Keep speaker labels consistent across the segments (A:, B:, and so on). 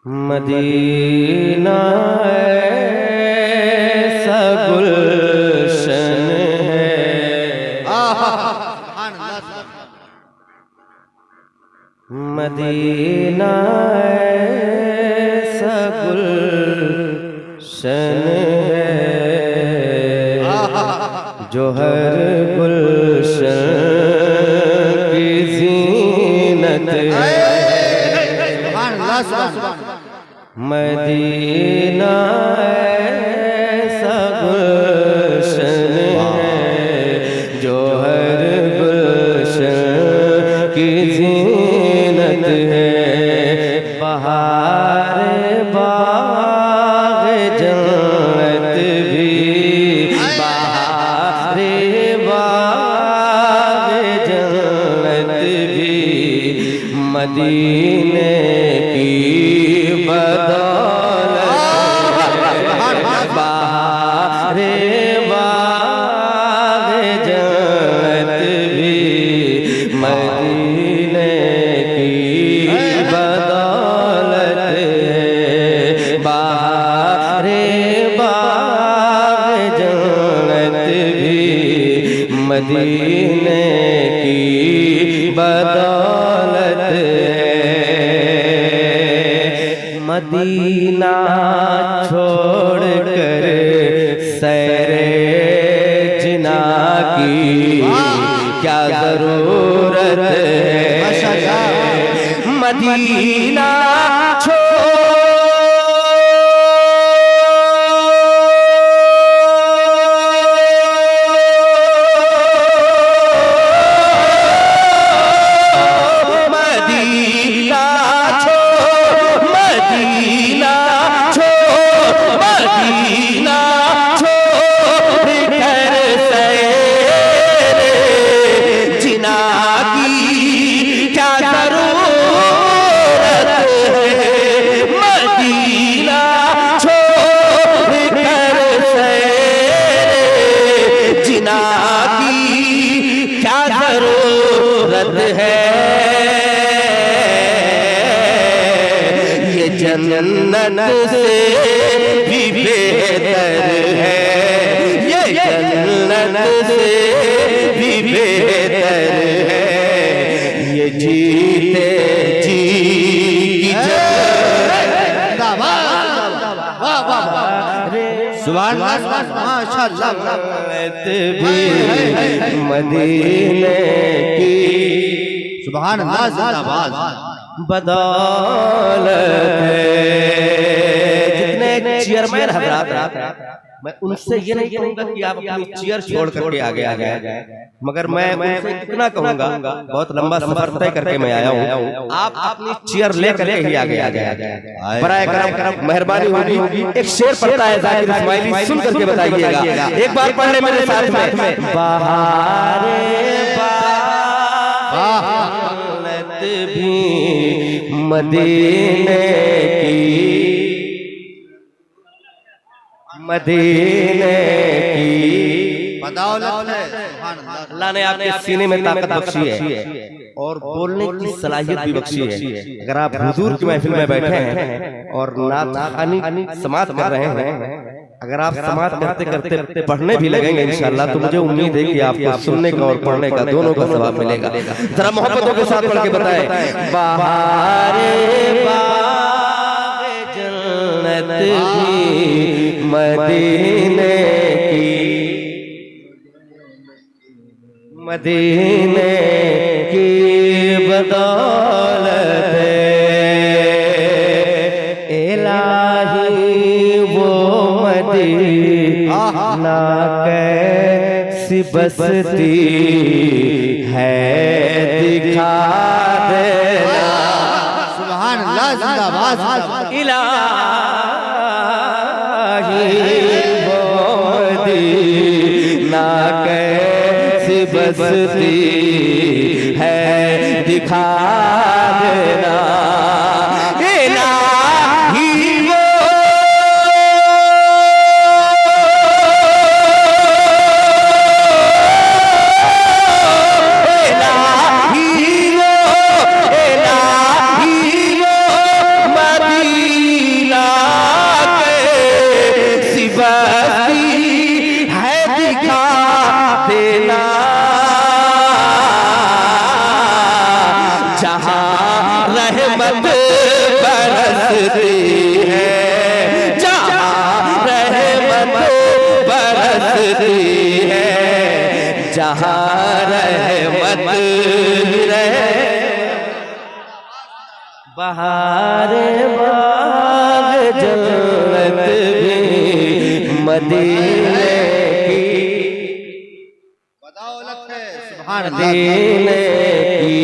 A: Medina ऐसा गुलशन है। Medina ऐसा गुलशन है जो हर गुलशन की ज़ीनत है। मदीना ऐसा गुलशन है जो हर गुलशन की ज़ीनत है। बहार बाग़ जन्नत भी, बहार बाग़ जन्नत भी मदीने की मदीने की बदौलत है। मदीना छोड़ कर सैरे जिना की क्या जरूरत है। मदीना जन्नत से भी बेहतर है। ये जन्नत से भी बेहतर है। ये जीते जी की सुभान अल्लाह माशाअल्लाह भी मदीने की सुभान अल्लाह जिंदाबाद बदौलत है। जितने चेयरमैन हज़रात, मैं उनसे ये नहीं कहूँगा कि आप अपनी चेयर छोड़ करके आगे आ गए, मगर मैं उनसे इतना कहूँगा, बहुत लंबा सफर तय करके मैं आया हूँ, आप अपनी चेयर ले करके ही आगे आ जाए। बराए करम मेहरबानी होगी। एक शेर पढ़ता है ज़ाकिर इस्माइली, सुन करके बताइएगा। एक बार पढ़ने मेरे साथ में। बहारे भी मदीने की बदौलत है। अल्लाह ने आपके सीने में ताकत बख्शी है और बोलने की सलाहियत भी बख्शी है। अगर आप हुजूर की महफिल में बैठे हैं और नात-खानी समात कर रहे हैं, अगर आप समात करते करते पढ़ने भी लगेंगे इंशाअल्लाह, तो मुझे उम्मीद है कि आपको सुनने का और पढ़ने का दोनों का सवाब मिलेगा। जरा मोहब्बतों के साथ पढ़ के बताएं। बहारे बाग़ जन्नत भी मदीने की बदौलत है। इलाही वो मदीना कैसी बसती है दिखा देना। सुभान अल्लाह जिंदाबाद। इलाही वो मदीना कैसी बसती है दिखा देना। जहाँ रहमत रहे बहारे बाग जन्नत भी मदीने की बदौलत है। सुभान अल्लाह। मदीने की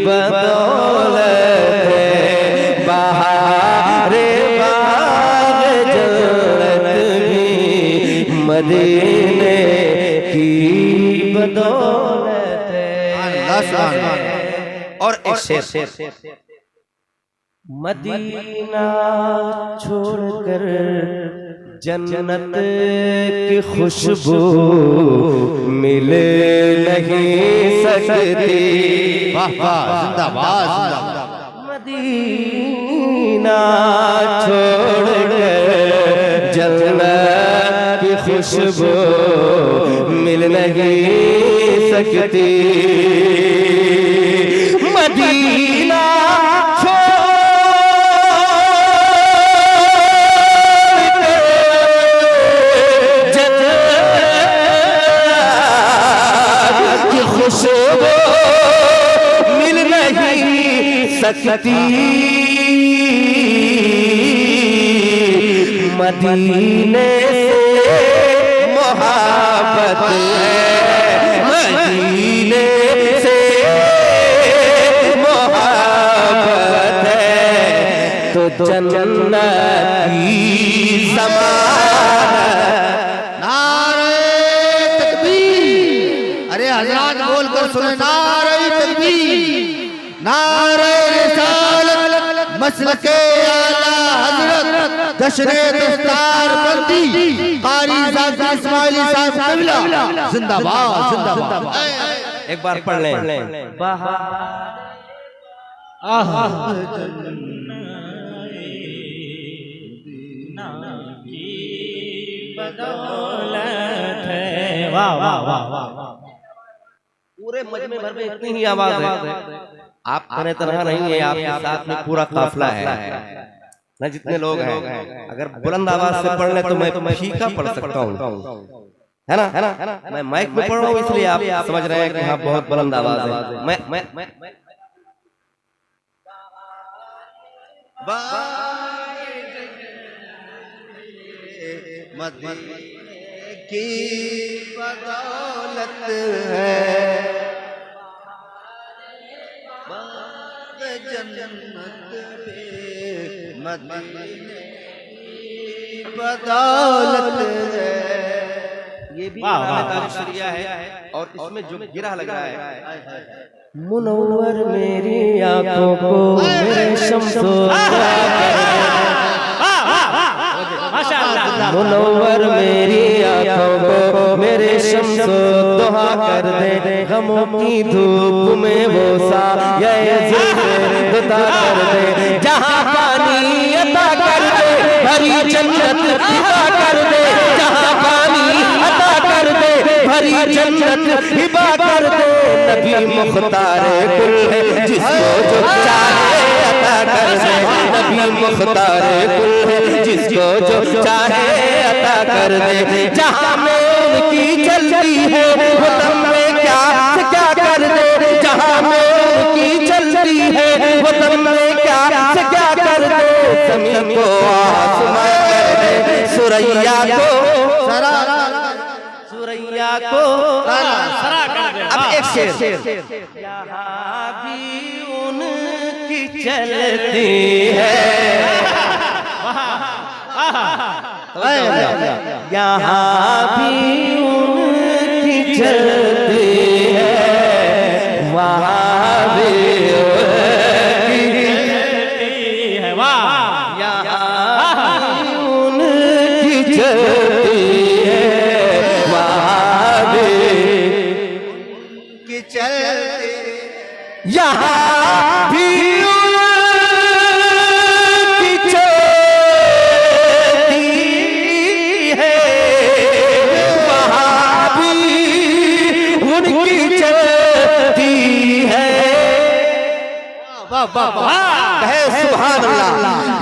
A: बदौलत है बहारे बाग जन्नत भी मदीने की बदौलत है। और एक शेर मदीना छोड़कर जन्नत की खुशबू मिल नहीं सकती। वाह वाह जिंदाबाद जिंदाबाद। मदीना छोड़कर जन्नत की खुशबू मिल नहीं सकती। मदीना खुशबू मिल नहीं सकती। मदीने से मोहब्बत है मदीने से मोहब्बत है तो जन्नत की ज़मानत।
B: हज़रात बोल कर सुने नारे तकबीर नारे रिसालत मसलके आला हज़रत जश्ने दस्तार बंदी कारी ज़ाज़ी इस्माइली साहब क़िबला जिंदाबाद जिंदाबाद।
A: एक बार पढ़ लें। बदौलत है। वाह वाह वाह वाह। पूरे मजमे भर में इतनी ही आवाज है। आप तरह तरह नहीं है, आपके साथ में पूरा काफिला है ना जितने लोग हैं। अगर बुलंद आवाज से पढ़ ले तो मैं फीका पढ़ सकता हूँ, है ना? मैं माइक में पढ़ रहा हूँ इसलिए आप समझ रहे हैं कि हाँ बहुत बुलंद आवाज है। मैं
B: की बदौलत है जन्नत मदीने की बदौलत है।
A: ये भी तारीफ़ है और इसमें जो गिरा लग रहा है। मुनव्वर मेरी आंखों को मेरे शम्सो मुनव्वर मेरी आंखों को मेरे शम्सो दुआ कर दे। गमों की धूप में वो साया दुता कर दे। जहाँ पानी अता कर दे भरी जन्नत हिबा कर दे। जहाँ पानी अता कर दे भरी जन्नत हिबा कर दे। नबी मुख्तार कुल है जिसको जो चाहे अता कर दे। नबी मुख्तार कुल है जिसको जो चाहे अता कर दे। जहाँ में उनकी चलती है वो दम में क्या कर दे। जहाँ में उनकी चलती है वो दम में क्या कर दे। ज़मीन को आसमां कर दे सुरैया को सरा कर दे। अब एक शेर यहाँ भी उनकी चलती है यहाँ भी उनकी चलती है वहाँ भी उनकी है। वाह यहाँ उनकी चलती है वहाँ भी
B: की चलती
A: यहाँ भी कहे सुभान अल्लाह।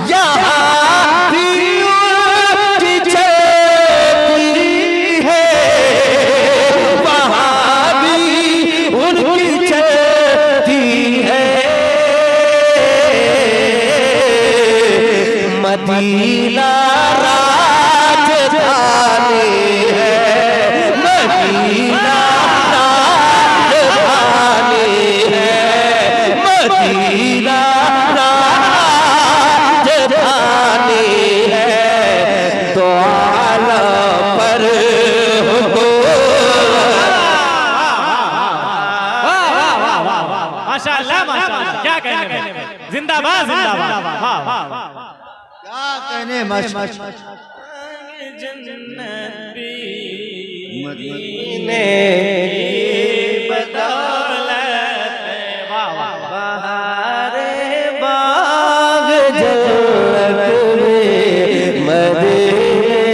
A: यहाँ भी उनकी चलती है वहाँ मदीना राजधानी है, मदीना राजधानी है, मदीना राजधानी है। तो आलम पर हो
C: माशाअल्लाह माशाअल्लाह, क्या कहने भाई, जिंदाबाद जिंदाबाद। वाह वाह वाह,
B: क्या कहने मश
A: मदीने
C: बदौलत, वाह वाह वाह,
A: बहारे बाग जन्नत में मदीने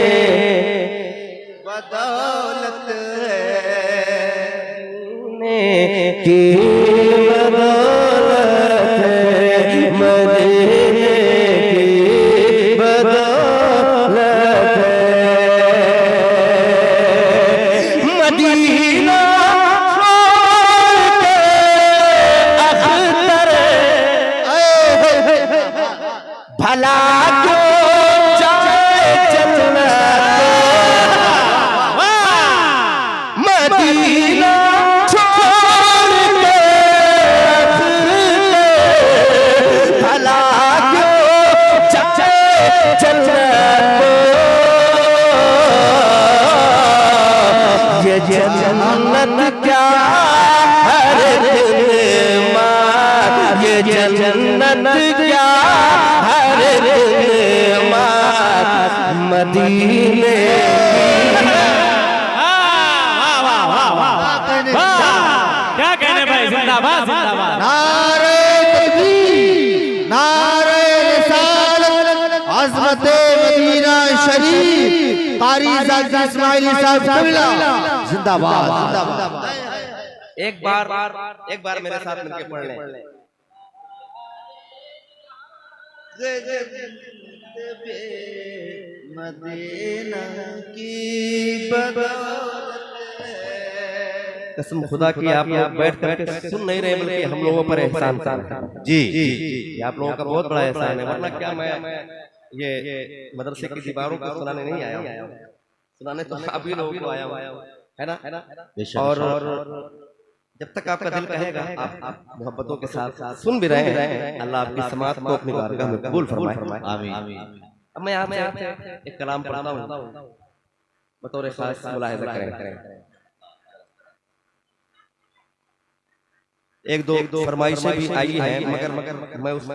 B: बदौलत
A: की बदौलत है, मदीने की बदौलत है। मदीना अख्तर भला क्यों जाए जन्नत, मदीना छोड़ के भला क्यों जाए जन्नत। ये जन्नत क्या हर दिन मार, ये जन्नत क्या हर दिन मार, मदीने
C: क्या कहने भाई, जिंदाबाद जिंदाबाद।
B: नारे तकबीर, नारे रिसालत, अज़मत मदीना शरीफ, कारी ज़ाकिर इस्माइली साहब कबिला जिंदाबाद जिंदाबाद।
A: एक बार मेरे साथ मिलके पढ़ लें।
B: मदीना की बदौलत
A: कसम खुदा की आप लोग बैठ करके सुन नहीं रहे, बल्कि हम लोगों पर एहसान कर रहे हैं।
B: जी
A: ये आप लोगों का बहुत बड़ा एहसान है, वरना क्या मैं ये मदरसे की दीवारों को सुनाने नहीं आया हूँ, सुनाने तो आप ही लोगों को आया हूँ, है ना। और जब तक आपका दिल कहेगा आप मोहब्बतों के साथ सुन भी रहे हैं, अल्लाह आपकी समात को अपनी बारगाह में कबूल फरमाए। आमीन। अब मैं आपसे एक कलाम पढ़ता हूँ, बतौर खास मुलाहिज़ा करें। एक दो फरमाइशें भी आई हैं, मगर मैं उसको